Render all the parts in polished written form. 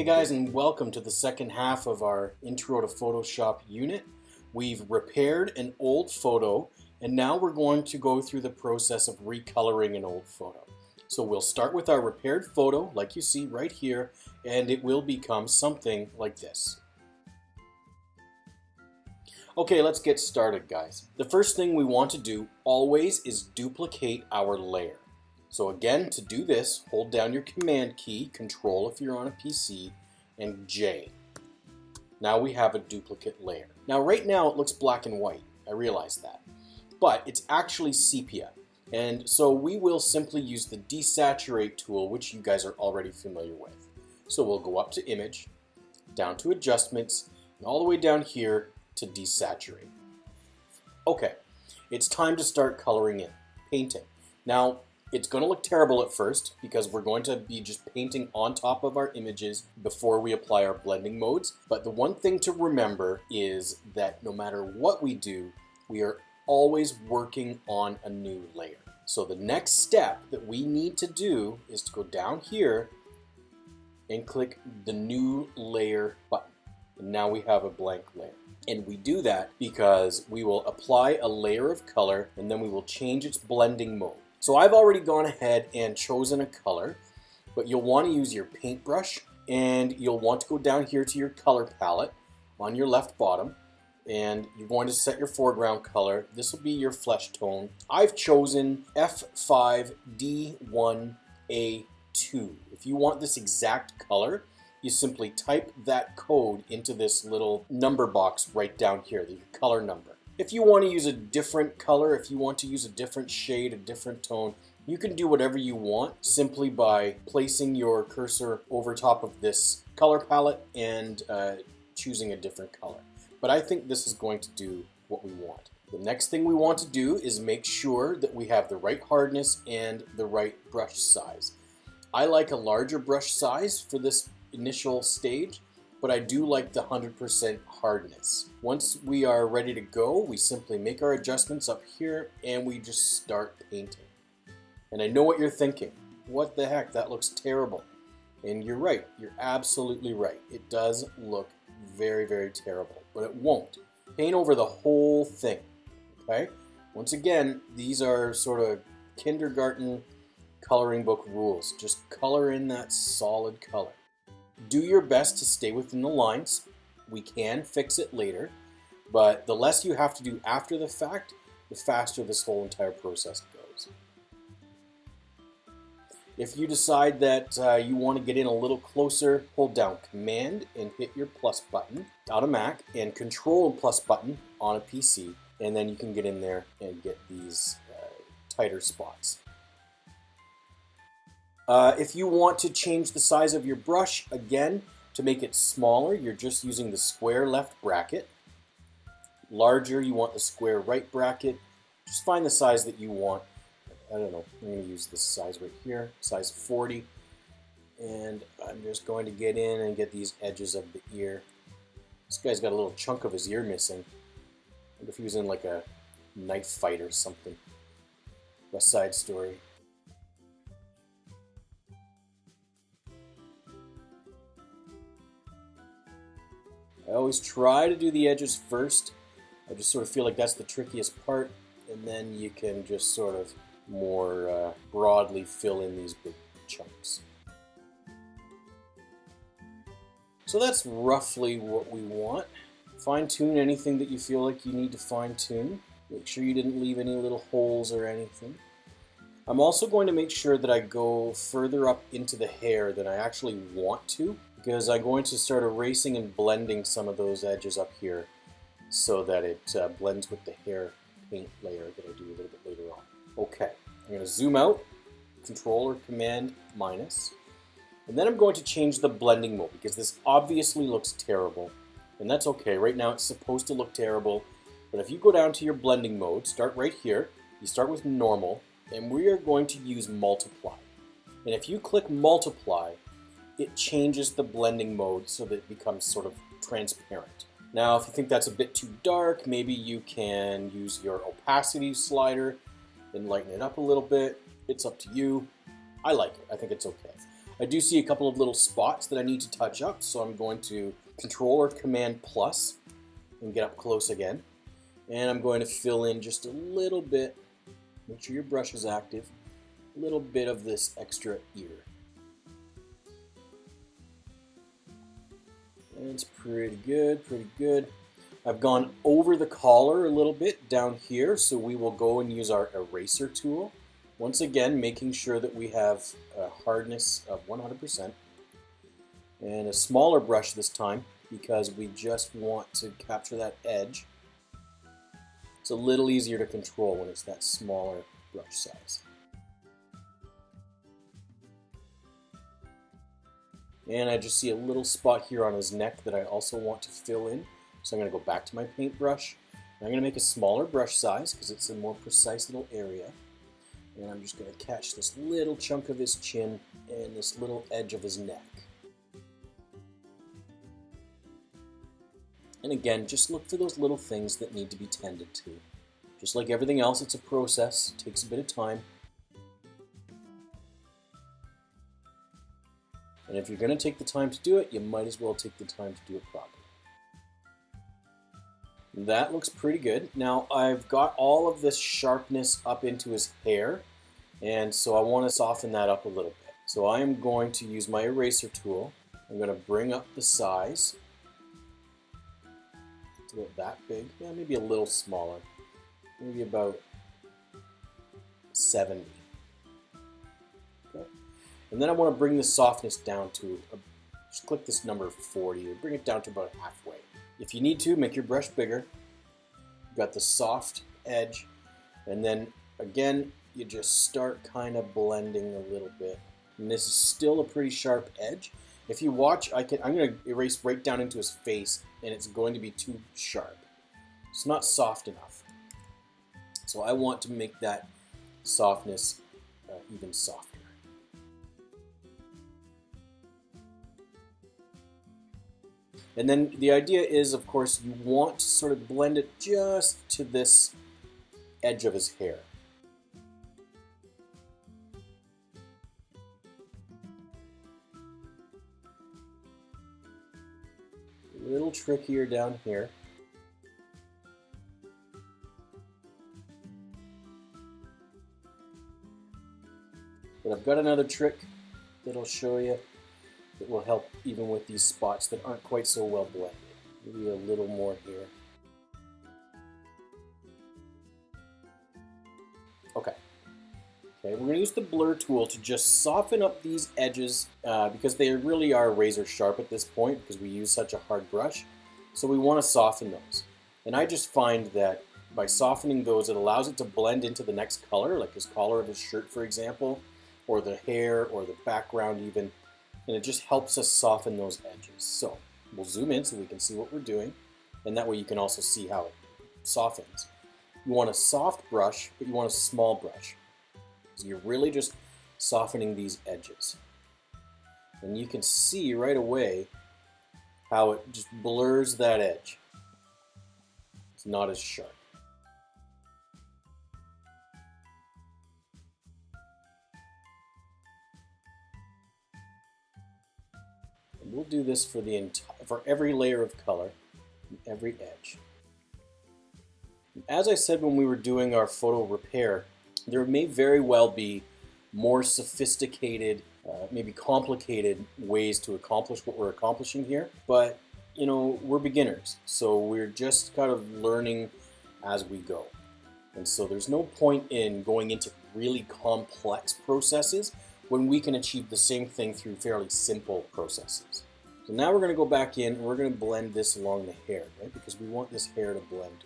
Hey guys, and welcome to the second half of our Intro to Photoshop unit. We've repaired an old photo, and now we're going to go through the process of recoloring an old photo. So we'll start with our repaired photo, like you see right here, and it will become something like this. Okay, let's get started, guys. The first thing we want to do always is duplicate our layer. So again, to do this, hold down your Command key, Control if you're on a PC, and J. Now we have a duplicate layer. Now right now it looks black and white, I realize that. But it's actually sepia. And so we will simply use the Desaturate tool, which you guys are already familiar with. So we'll go up to Image, down to Adjustments, and all the way down here to Desaturate. Okay, it's time to start coloring in, painting. Now, it's going to look terrible at first because we're going to be just painting on top of our images before we apply our blending modes. But the one thing to remember is that no matter what we do, we are always working on a new layer. So the next step that we need to do is to go down here and click the New Layer button. And now we have a blank layer. And we do that because we will apply a layer of color and then we will change its blending mode. So I've already gone ahead and chosen a color, but you'll want to use your paintbrush and you'll want to go down here to your color palette on your left bottom, and you're going to set your foreground color. This will be your flesh tone. I've chosen F5D1A2. If you want this exact color, you simply type that code into this little number box right down here, the color number. If you want to use a different color, if you want to use a different shade, a different tone, you can do whatever you want simply by placing your cursor over top of this color palette and choosing a different color. But I think this is going to do what we want. The next thing we want to do is make sure that we have the right hardness and the right brush size. I like a larger brush size for this initial stage, but I do like the 100% hardness. Once we are ready to go, we simply make our adjustments up here and we just start painting. And I know what you're thinking. What the heck, that looks terrible. And you're right, you're absolutely right. It does look very, very terrible, but it won't. Paint over the whole thing, okay? Once again, these are sort of kindergarten coloring book rules. Just color in that solid color. Do your best to stay within the lines. We can fix it later, but the less you have to do after the fact, the faster this whole entire process goes. If you decide that you want to get in a little closer, hold down Command and hit your plus button on a Mac and Control and plus button on a PC, and then you can get in there and get these tighter spots. If you want to change the size of your brush, again, to make it smaller, you're just using the square left bracket. Larger, you want the square right bracket. Just find the size that you want. I don't know, I'm going to use this size right here, size 40. And I'm just going to get in and get these edges of the ear. This guy's got a little chunk of his ear missing. I wonder if he was in like a knife fight or something. West Side Story. I always try to do the edges first. I just sort of feel like that's the trickiest part, and then you can just sort of more broadly fill in these big chunks. So that's roughly what we want. Fine tune anything that you feel like you need to fine tune. Make sure you didn't leave any little holes or anything. I'm also going to make sure that I go further up into the hair than I actually want to, because I'm going to start erasing and blending some of those edges up here so that it blends with the hair paint layer that I do a little bit later on. Okay, I'm going to zoom out, Control or Command minus, and then I'm going to change the blending mode because this obviously looks terrible, and that's okay. Right now it's supposed to look terrible, but if you go down to your blending mode, start right here, you start with normal, and we are going to use multiply. And if you click multiply, it changes the blending mode so that it becomes sort of transparent. Now, if you think that's a bit too dark, maybe you can use your opacity slider and lighten it up a little bit. It's up to you. I like it. I think it's okay. I do see a couple of little spots that I need to touch up, so I'm going to Control or Command plus and get up close again. And I'm going to fill in just a little bit, make sure your brush is active, a little bit of this extra ear. And it's pretty good, pretty good. I've gone over the collar a little bit down here, so we will go and use our eraser tool. Once again, making sure that we have a hardness of 100%. And a smaller brush this time, because we just want to capture that edge. It's a little easier to control when it's that smaller brush size. And I just see a little spot here on his neck that I also want to fill in. So I'm going to go back to my paintbrush. I'm going to make a smaller brush size because it's a more precise little area. And I'm just going to catch this little chunk of his chin and this little edge of his neck. And again, just look for those little things that need to be tended to. Just like everything else, it's a process. It takes a bit of time. And if you're going to take the time to do it, you might as well take the time to do it properly. That looks pretty good. Now I've got all of this sharpness up into his hair, and so I want to soften that up a little bit. So I am going to use my eraser tool. I'm going to bring up the size. It's about that big. Yeah, maybe a little smaller. Maybe about 70. Okay. And then I want to bring the softness down to, just click this number 40, and bring it down to about halfway. If you need to, make your brush bigger. You've got the soft edge, and then again, you just start kind of blending a little bit. And this is still a pretty sharp edge. If you watch, I'm going to erase right down into his face, and it's going to be too sharp. It's not soft enough. So I want to make that softness even softer. And then the idea is, of course, you want to sort of blend it just to this edge of his hair. A little trickier down here. But I've got another trick that I'll show you that will help even with these spots that aren't quite so well blended. Maybe a little more here. Okay. Okay, we're going to use the blur tool to just soften up these edges because they really are razor sharp at this point because we use such a hard brush. So we want to soften those. And I just find that by softening those, it allows it to blend into the next color, like his collar of his shirt, for example, or the hair, or the background even. And it just helps us soften those edges. So we'll zoom in so we can see what we're doing. And that way you can also see how it softens. You want a soft brush, but you want a small brush. So you're really just softening these edges. And you can see right away how it just blurs that edge. It's not as sharp. We'll do this for every layer of color, every edge. As I said when we were doing our photo repair, there may very well be more sophisticated, maybe complicated ways to accomplish what we're accomplishing here. But, you know, we're beginners, so we're just kind of learning as we go. And so there's no point in going into really complex processes when we can achieve the same thing through fairly simple processes. So now we're going to go back in and we're going to blend this along the hair, right? Because we want this hair to blend.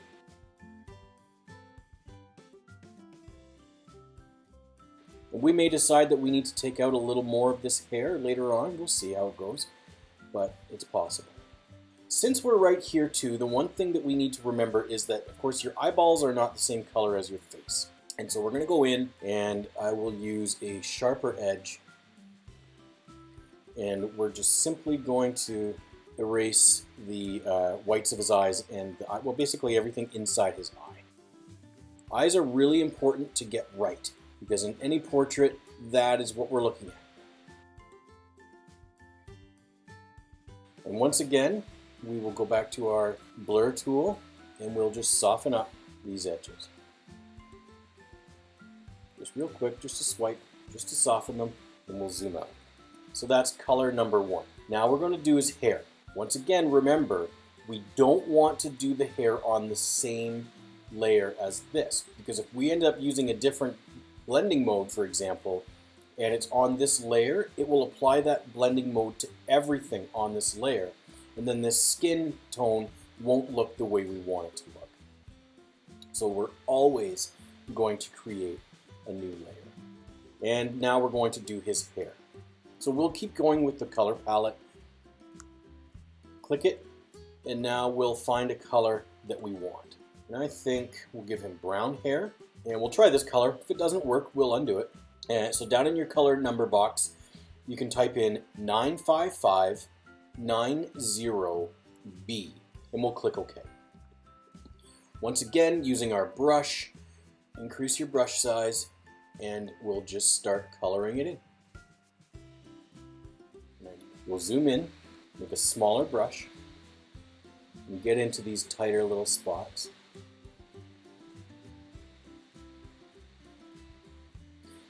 And we may decide that we need to take out a little more of this hair later on. We'll see how it goes, but it's possible. Since we're right here too, the one thing that we need to remember is that, of course, your eyeballs are not the same color as your face. And so we're going to go in and I will use a sharper edge and we're just simply going to erase the whites of his eyes and well, basically everything inside his eye. Eyes are really important to get right because in any portrait that is what we're looking at. And once again, we will go back to our blur tool and we'll just soften up these edges. Just real quick, just a swipe, just to soften them, and we'll zoom out. So that's color number 1. Now we're going to do his hair. Once again, remember, we don't want to do the hair on the same layer as this, because if we end up using a different blending mode, for example, and it's on this layer, it will apply that blending mode to everything on this layer, and then this skin tone won't look the way we want it to look. So we're always going to create a new layer. And now we're going to do his hair. So we'll keep going with the color palette. Click it, and now we'll find a color that we want. And I think we'll give him brown hair, and we'll try this color. If it doesn't work, we'll undo it. And so down in your color number box, you can type in 95590B, and we'll click OK. Once again, using our brush, increase your brush size, and we'll just start coloring it in. We'll zoom in with a smaller brush and get into these tighter little spots.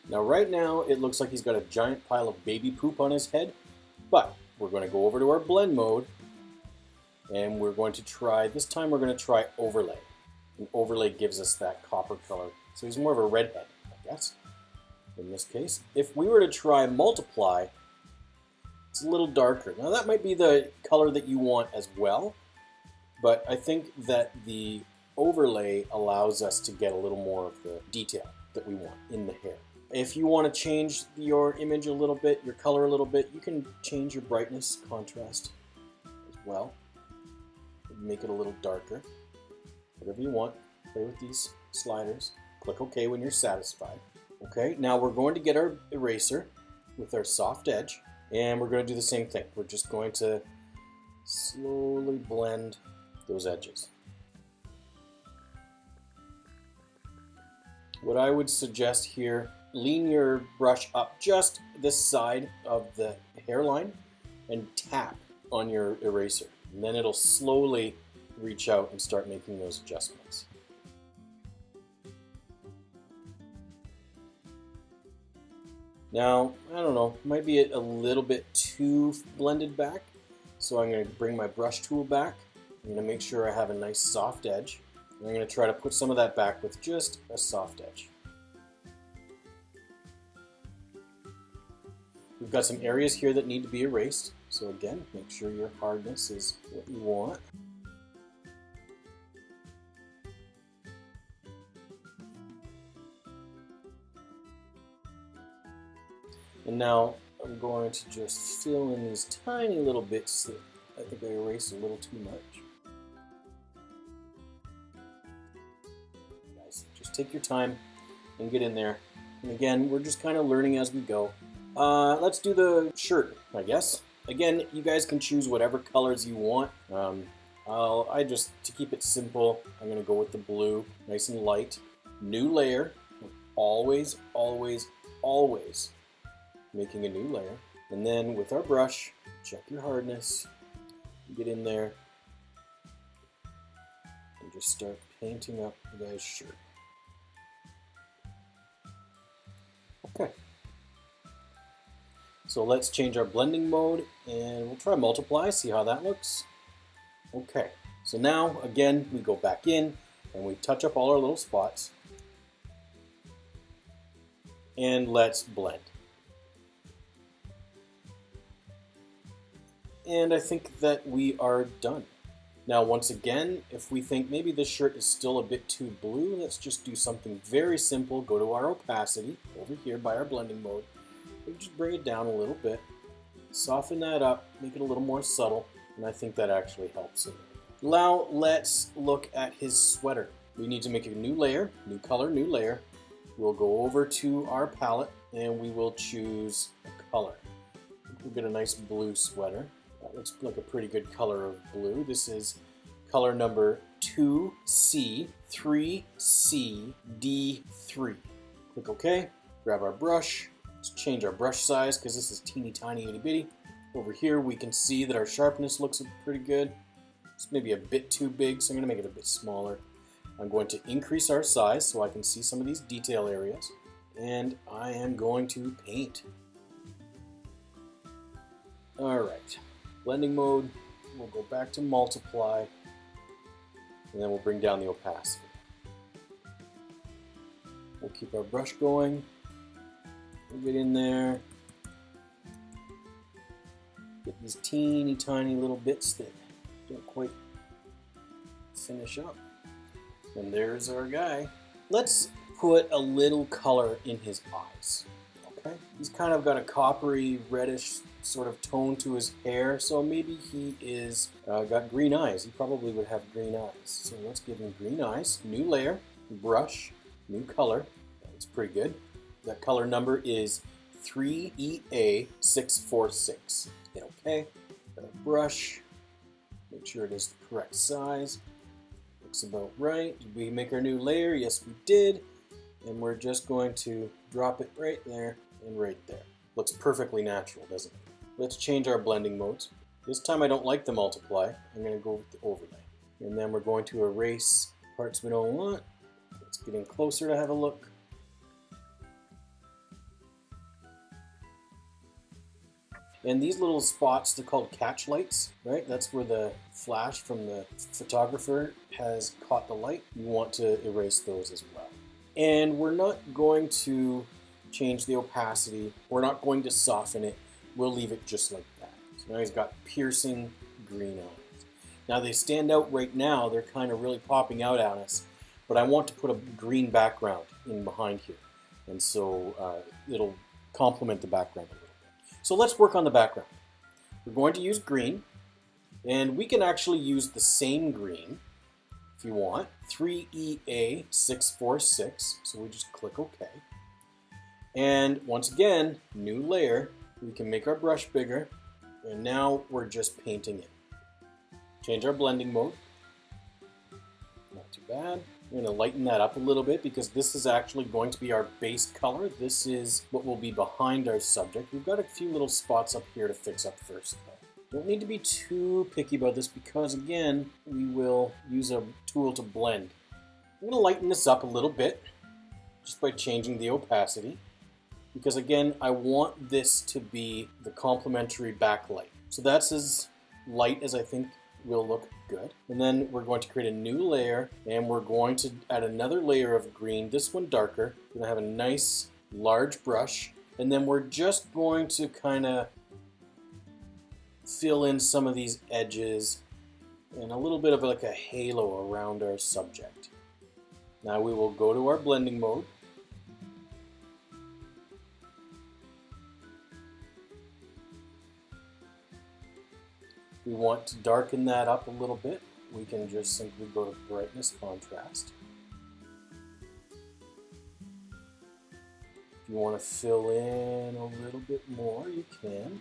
Now right now it looks like he's got a giant pile of baby poop on his head, but we're going to go over to our blend mode and we're going to try, this time we're going to try overlay. And overlay gives us that copper color. So he's more of a redhead, I guess, in this case. If we were to try multiply, it's a little darker. Now that might be the color that you want as well, but I think that the overlay allows us to get a little more of the detail that we want in the hair. If you want to change your image a little bit, your color a little bit, you can change your brightness, contrast as well. Make it a little darker. Whatever you want, play with these sliders. Click OK when you're satisfied. Okay, now we're going to get our eraser with our soft edge, and we're going to do the same thing. We're just going to slowly blend those edges. What I would suggest here, lean your brush up just this side of the hairline and tap on your eraser. And then it'll slowly reach out and start making those adjustments. Now, I don't know, might be a little bit too blended back, so I'm going to bring my brush tool back. I'm going to make sure I have a nice soft edge. And I'm going to try to put some of that back with just a soft edge. We've got some areas here that need to be erased, so again, make sure your hardness is what you want. And now I'm going to just fill in these tiny little bits that I think I erased a little too much. Guys, just take your time and get in there. And again, we're just kind of learning as we go. Let's do the shirt, I guess. Again, you guys can choose whatever colors you want. To keep it simple, I'm going to go with the blue, nice and light. New layer, always, always, always making a new layer. And then with our brush, check your hardness, get in there, and just start painting up the guy's shirt. Okay. So let's change our blending mode and we'll try multiply, see how that looks. Okay, so now again we go back in and we touch up all our little spots. And let's blend. And I think that we are done. Now once again, if we think maybe this shirt is still a bit too blue, let's just do something very simple. Go to our opacity over here by our blending mode. And just bring it down a little bit. Soften that up, make it a little more subtle, and I think that actually helps it. Now let's look at his sweater. We need to make a new layer, new color, new layer. We'll go over to our palette and we will choose a color. We'll get a nice blue sweater. That looks like a pretty good color of blue. This is color number 2C, 3C, D3. Click OK, grab our brush. Let's change our brush size because this is teeny tiny itty bitty. Over here we can see that our sharpness looks pretty good. It's maybe a bit too big, so I'm going to make it a bit smaller. I'm going to increase our size so I can see some of these detail areas. And I am going to paint. Alright, blending mode, we'll go back to multiply, and then we'll bring down the opacity. We'll keep our brush going, we'll get in there, get these teeny tiny little bits that don't quite finish up. And there's our guy. Let's put a little color in his eyes. Okay, he's kind of got a coppery reddish sort of tone to his hair, so maybe he is got green eyes. He probably would have green eyes. So let's give him green eyes. New layer, brush, new color. That's pretty good. That color number is 3EA646. Hit OK. Got a brush. Make sure it is the correct size. Looks about right. Did we make our new layer? Yes, we did. And we're just going to drop it right there and right there. Looks perfectly natural, doesn't it? Let's change our blending modes. This time I don't like the multiply. I'm going to go with the overlay. And then we're going to erase parts we don't want. Let's get in closer to have a look. And these little spots, they're called catch lights, right? That's where the flash from the photographer has caught the light. You want to erase those as well. And we're not going to change the opacity. We're not going to soften it. We'll leave it just like that. So now he's got piercing green eyes. Now they stand out right now. They're kind of really popping out at us. But I want to put a green background in behind here. And so it'll complement the background a little bit. So let's work on the background. We're going to use green. And we can actually use the same green if you want. 3EA646. So we just click OK. And once again, new layer. We can make our brush bigger, and now we're just painting it. Change our blending mode. Not too bad. We're going to lighten that up a little bit because this is actually going to be our base color. This is what will be behind our subject. We've got a few little spots up here to fix up first, though. Don't need to be too picky about this because, again, we will use a tool to blend. I'm going to lighten this up a little bit just by changing the opacity. Because again, I want this to be the complementary backlight. So that's as light as I think will look good. And then we're going to create a new layer, and we're going to add another layer of green, this one darker. We're gonna have a nice large brush, and then we're just going to kind of fill in some of these edges and a little bit of like a halo around our subject. Now we will go to our blending mode. We want to darken that up a little bit. We can just simply go to brightness contrast. If you want to fill in a little bit more, you can.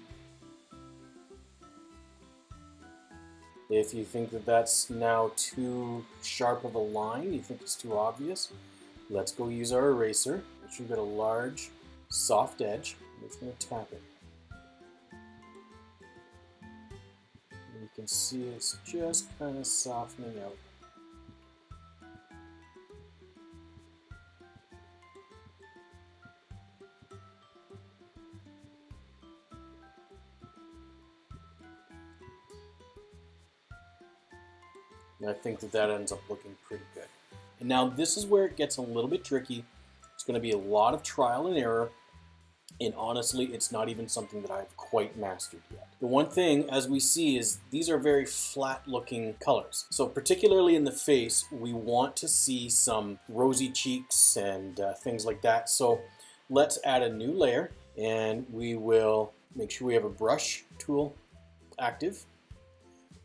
If you think that that's now too sharp of a line, you think it's too obvious, let's go use our eraser. Make sure you've got a large, soft edge. I'm just going to tap it. You can see it's just kind of softening out. And I think that that ends up looking pretty good. And now this is where it gets a little bit tricky. It's going to be a lot of trial and error. And honestly, it's not even something that I've quite mastered yet. The one thing, as we see, is these are very flat-looking colors. So particularly in the face, we want to see some rosy cheeks and things like that. So let's add a new layer, and we will make sure we have a brush tool active.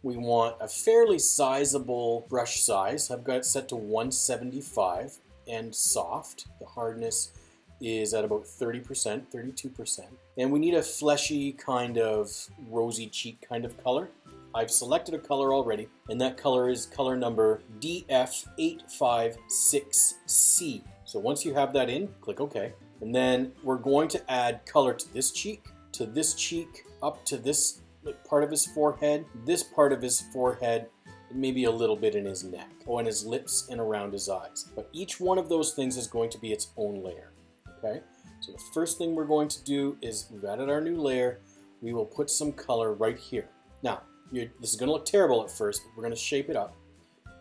We want a fairly sizable brush size. I've got it set to 175 and soft. The hardness is at about 30%, 32%. And we need a fleshy kind of rosy cheek kind of color. I've selected a color already, and that color is color number DF856C. So once you have that in, click OK. And then we're going to add color to this cheek, up to this part of his forehead, this part of his forehead, and maybe a little bit in his neck, and his lips and around his eyes. But each one of those things is going to be its own layer, okay? So the first thing we're going to do is we've added our new layer. We will put some color right here. Now, this is going to look terrible at first, but we're going to shape it up.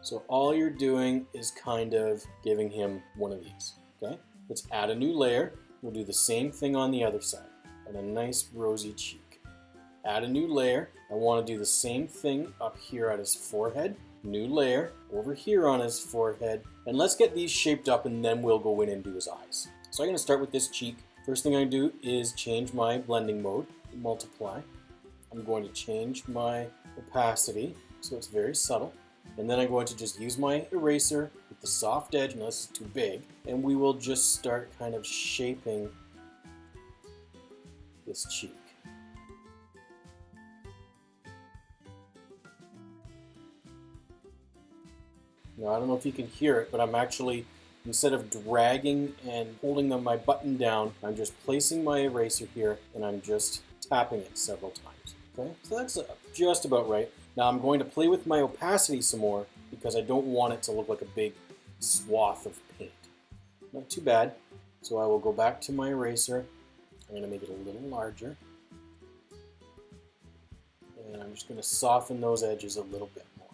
So all you're doing is kind of giving him one of these, okay? Let's add a new layer. We'll do the same thing on the other side, and a nice rosy cheek. Add a new layer. I want to do the same thing up here at his forehead. New layer over here on his forehead. And let's get these shaped up, and then we'll go in and do his eyes. So I'm going to start with this cheek. First thing I do is change my blending mode, multiply. I'm going to change my opacity so it's very subtle. And then I'm going to just use my eraser with the soft edge, unless it's too big, and we will just start kind of shaping this cheek. Now, I don't know if you can hear it, but I'm actually, instead of dragging and holding my button down, I'm just placing my eraser here and I'm just tapping it several times. Okay, so that's just about right. Now I'm going to play with my opacity some more because I don't want it to look like a big swath of paint. Not too bad. So I will go back to my eraser. I'm going to make it a little larger. And I'm just going to soften those edges a little bit more.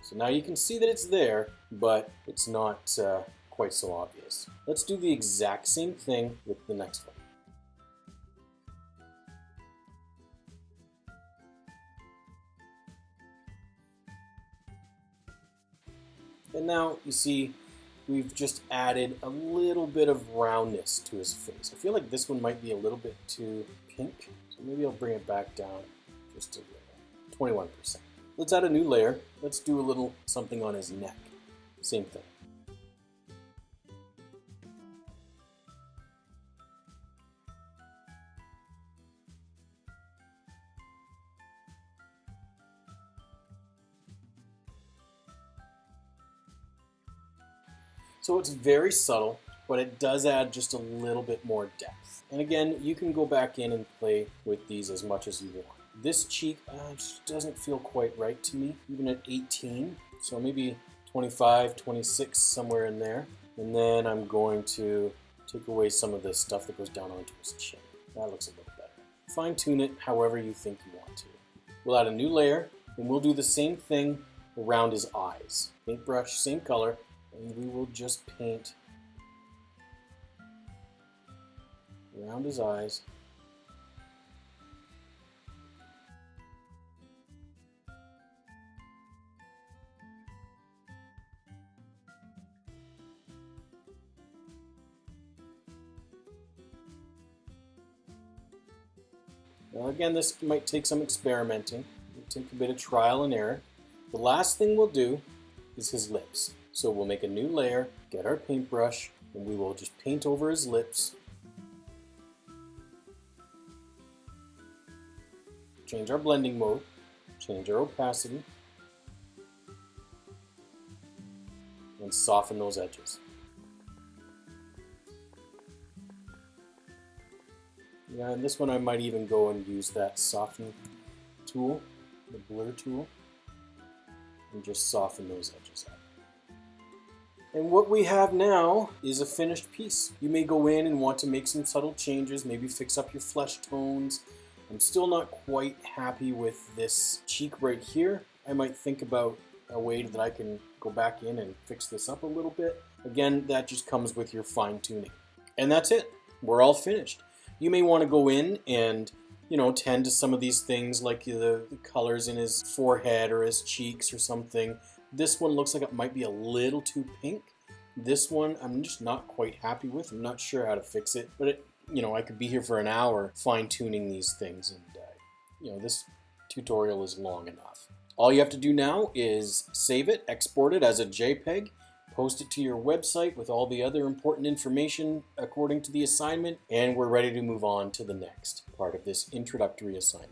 So now you can see that it's there, but it's not quite so obvious. Let's do the exact same thing with the next one. And now you see we've just added a little bit of roundness to his face. I feel like this one might be a little bit too pink, so maybe I'll bring it back down just a little, 21%. Let's add a new layer. Let's do a little something on his neck. Same thing. So it's very subtle, but it does add just a little bit more depth. And again, you can go back in and play with these as much as you want. This cheek just doesn't feel quite right to me, even at 18. So maybe 25, 26, somewhere in there. And then I'm going to take away some of this stuff that goes down onto his chin. That looks a little better. Fine tune it however you think you want to. We'll add a new layer, and we'll do the same thing around his eyes. Paintbrush, same color. And we will just paint around his eyes. Now again, this might take some experimenting. It'll take a bit of trial and error. The last thing we'll do is his lips. So we'll make a new layer, get our paintbrush, and we will just paint over his lips. Change our blending mode, change our opacity, and soften those edges. Yeah, and this one I might even go and use that soften tool, the blur tool, and just soften those edges up. And what we have now is a finished piece. You may go in and want to make some subtle changes, maybe fix up your flesh tones. I'm still not quite happy with this cheek right here. I might think about a way that I can go back in and fix this up a little bit. Again, that just comes with your fine tuning. And that's it. We're all finished. You may want to go in and, tend to some of these things like the colors in his forehead or his cheeks or something. This one looks like it might be a little too pink. This one I'm just not quite happy with. I'm not sure how to fix it, but I could be here for an hour fine-tuning these things, and this tutorial is long enough. All you have to do now is save it, export it as a JPEG, post it to your website with all the other important information according to the assignment, and we're ready to move on to the next part of this introductory assignment.